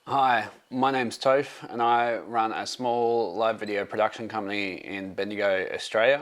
Hi, my name's Toph and I run a small live video production company in Bendigo, Australia.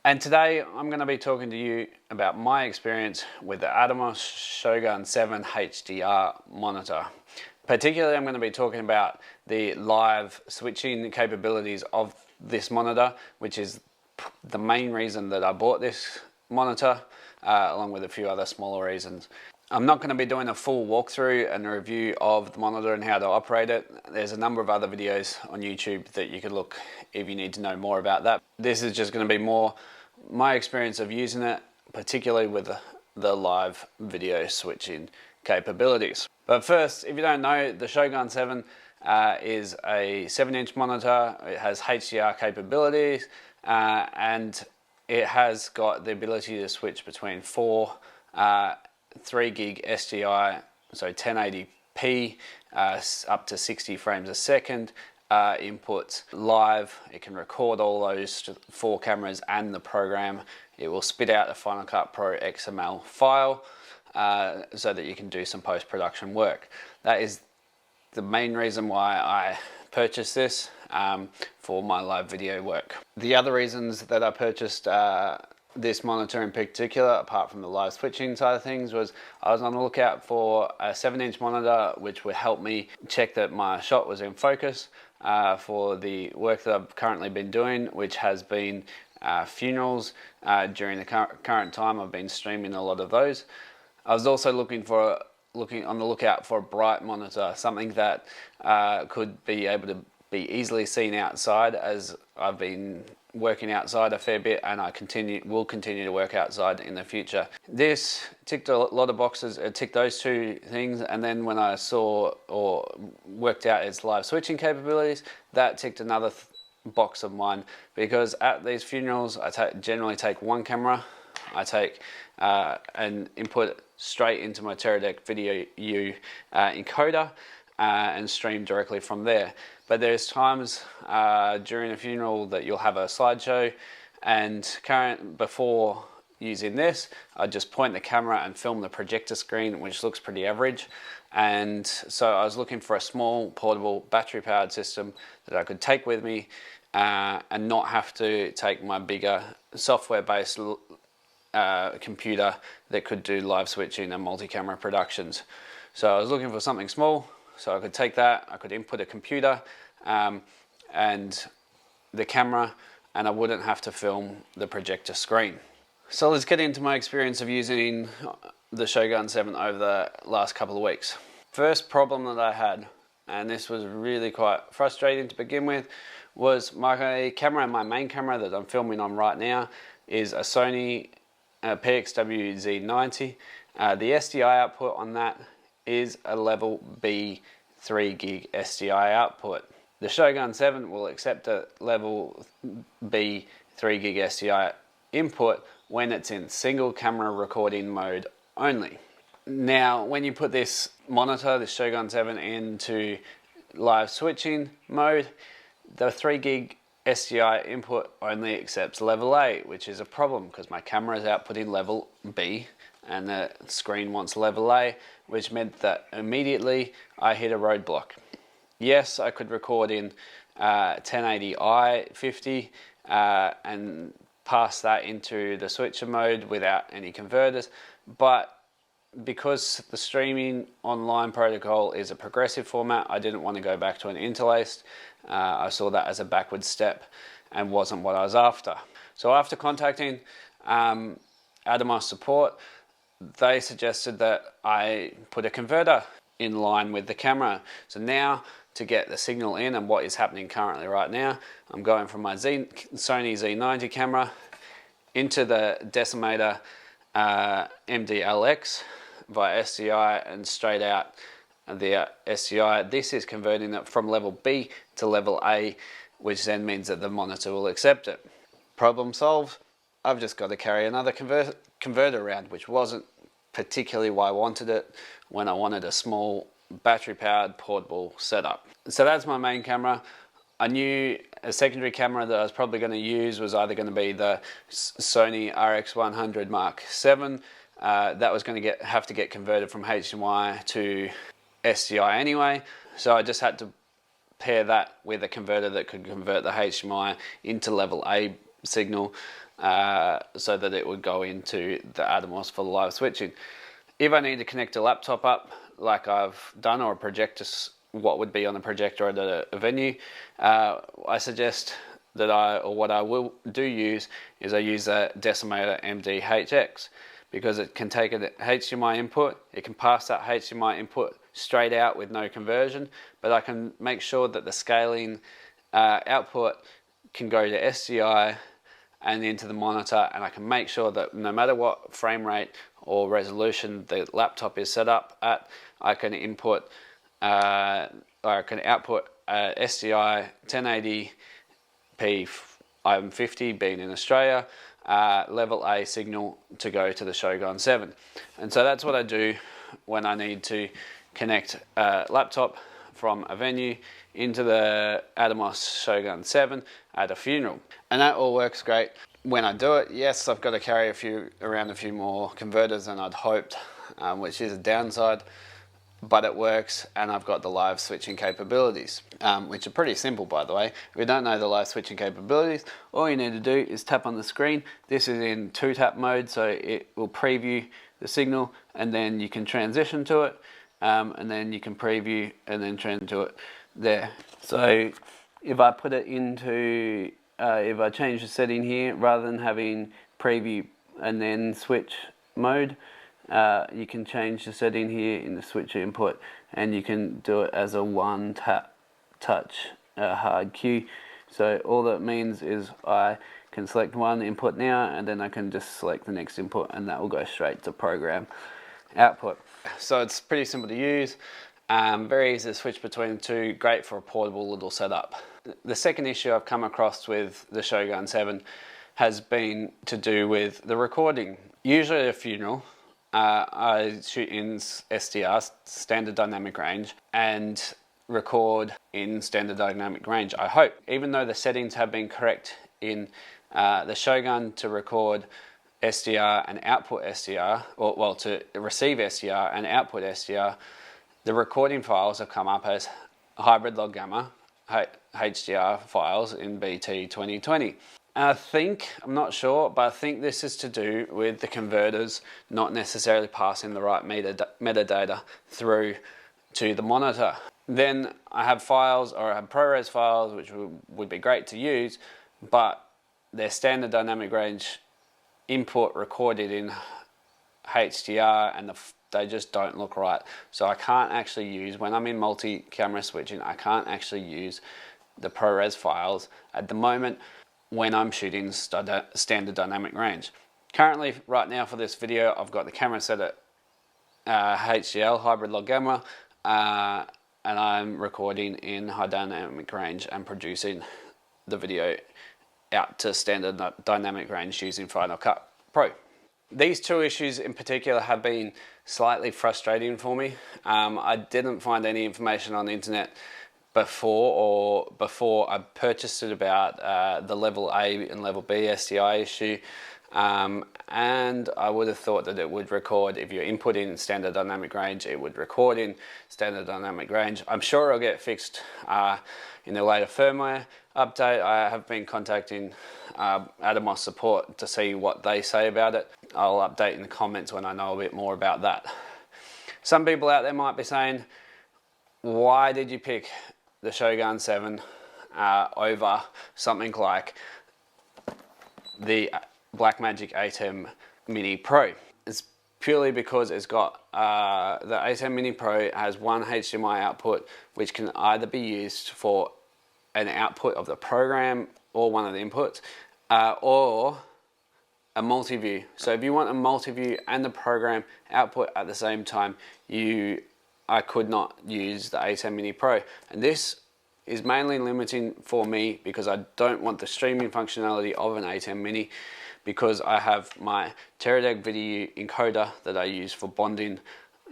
And today I'm going to be talking to you about my experience with the Atomos Shogun 7 HDR monitor. Particularly I'm going to be talking about the live switching capabilities of this monitor, which is the main reason that I bought this monitor, along with a few other smaller reasons. I'm not going to be doing a full walkthrough and a review of the monitor and how to operate it. There's a number of other videos on YouTube that you could look if you need to know more about that. This is just going to be more my experience of using it, particularly with the live video switching capabilities. But first, if you don't know, the Shogun 7 is a 7-inch monitor. It has HDR capabilities and it has got the ability to switch between 3 gig SDI, so 1080p, up to 60 frames a second, inputs live. It can record all those 4 cameras and the program. It will spit out a Final Cut Pro XML file so that you can do some post-production work. That is the main reason why I purchased this for my live video work. The other reasons that I purchased this monitor in particular, apart from the live switching side of things, was I was on the lookout for a 7-inch monitor which would help me check that my shot was in focus for the work that I've currently been doing, which has been funerals. During the current time I've been streaming a lot of those. I was also looking on the lookout for a bright monitor, something that could be able to be easily seen outside, as I've been working outside a fair bit and I will continue to work outside in the future. This ticked a lot of boxes. It ticked those 2 things, and then when I saw or worked out its live switching capabilities, that ticked another box of mine, because at these funerals I generally take 1 camera. I take and input straight into my Teradek Video U encoder and stream directly from there. But there's times during a funeral that you'll have a slideshow, and before using this, I just point the camera and film the projector screen, which looks pretty average. And so I was looking for a small portable battery powered system that I could take with me and not have to take my bigger software based computer that could do live switching and multi-camera productions. So I was looking for something small, so I could take that, I could input a computer and the camera, and I wouldn't have to film the projector screen. So let's get into my experience of using the Shogun 7 over the last couple of weeks. First problem that I had, and this was really quite frustrating to begin with, was my camera. My main camera that I'm filming on right now is a Sony PXW Z90. The SDI output on that is a level B 3 gig SDI output. The Shogun 7 will accept a level B 3 gig SDI input when it's in single camera recording mode only. Now, when you put this monitor, the Shogun 7, into live switching mode, the 3 gig SDI input only accepts level A, which is a problem because my camera is outputting level B and the screen wants level A, which meant that immediately I hit a roadblock. Yes, I could record in 1080i 50 and pass that into the switcher mode without any converters, but because the streaming online protocol is a progressive format, I didn't want to go back to an interlaced. I saw that as a backward step and wasn't what I was after. So after contacting Atomos support, they suggested that I put a converter in line with the camera. So now, to get the signal in, and what is happening currently right now, I'm going from my Sony Z90 camera into the Decimator MDLX via SDI and straight out the SDI. This is converting it from level B to level A, which then means that the monitor will accept it. Problem solved. I've just got to carry another converter around, which wasn't particularly why I wanted it when I wanted a small battery powered portable setup. So that's my main camera. I knew a secondary camera that I was probably going to use was either going to be the Sony RX100 Mark VII. That was going to have to get converted from HDMI to SDI anyway, so I just had to pair that with a converter that could convert the HDMI into level A signal so that it would go into the Atomos for the live switching. If I need to connect a laptop up like I've done, or a projector, what would be on a projector at a venue, I suggest that what I will use is I use a Decimator MD-HX, because it can take a HDMI input, it can pass that HDMI input straight out with no conversion, but I can make sure that the scaling output can go to SDI and into the monitor, and I can make sure that no matter what frame rate or resolution the laptop is set up at, I can input or I can output SDI 1080p I'm50 being in Australia level A signal to go to the Shogun 7. And so that's what I do when I need to connect a laptop from a venue into the Atomos Shogun 7 at a funeral. And that all works great. When I do it, yes, I've got to carry around a few more converters than I'd hoped, which is a downside, but it works, and I've got the live switching capabilities, which are pretty simple, by the way. If you don't know the live switching capabilities, all you need to do is tap on the screen. This is in 2-tap mode, so it will preview the signal, and then you can transition to it, and then you can preview and then transition to it there. So if I put it into, if I change the setting here, rather than having preview and then switch mode, you can change the setting here in the switch input, and you can do it as a one-tap touch hard cue. So all that means is I can select one input now, and then I can just select the next input, and that will go straight to program output. So it's pretty simple to use, very easy to switch between the two, great for a portable little setup. The second issue I've come across with the Shogun 7 has been to do with the recording. Usually at a funeral, I shoot in SDR, standard dynamic range, and record in standard dynamic range, I hope. Even though the settings have been correct in the Shogun to record SDR and output SDR, or well, to receive SDR and output SDR, the recording files have come up as hybrid log gamma HDR files in BT 2020. I think, I'm not sure, but I think this is to do with the converters not necessarily passing the right metadata through to the monitor. Then I have files, or I have ProRes files, which would be great to use, but their standard dynamic range input recorded in HDR, and they just don't look right. So I can't actually use, when I'm in multi-camera switching, I can't actually use the ProRes files at the moment when I'm shooting standard dynamic range. Currently, right now for this video, I've got the camera set at HDL, hybrid log gamma, and I'm recording in high dynamic range and producing the video out to standard dynamic range using Final Cut Pro. These two issues in particular have been slightly frustrating for me. I didn't find any information on the internet before I purchased it about the level A and level B SDI issue, and I would have thought that it would record, if you're inputting in standard dynamic range, it would record in standard dynamic range. I'm sure it'll get fixed in a later firmware update. I have been contacting Atomos support to see what they say about it. I'll update in the comments when I know a bit more about that. Some people out there might be saying, why did you pick the Shogun 7 over something like the Blackmagic ATEM Mini Pro? It's purely because it's got the ATEM Mini Pro has one HDMI output, which can either be used for an output of the program or one of the inputs, or a multi-view. So if you want a multi-view and the program output at the same time, I could not use the ATEM Mini Pro. And this is mainly limiting for me because I don't want the streaming functionality of an ATEM Mini, because I have my Teradek video encoder that I use for bonding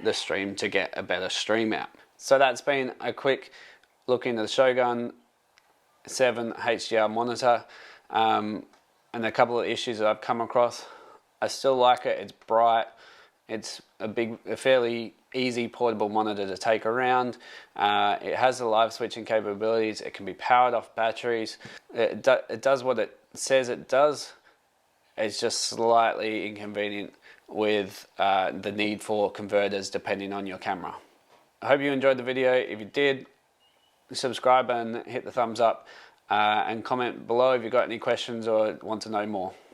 the stream to get a better stream out. So that's been a quick look into the Shogun 7 HDR monitor, and a couple of issues that I've come across. I still like it. It's bright. It's a fairly easy portable monitor to take around. It has the live switching capabilities. It can be powered off batteries. It does what it says it does. It's just slightly inconvenient with the need for converters depending on your camera. I hope you enjoyed the video. If you did, subscribe and hit the thumbs up, and comment below if you've got any questions or want to know more.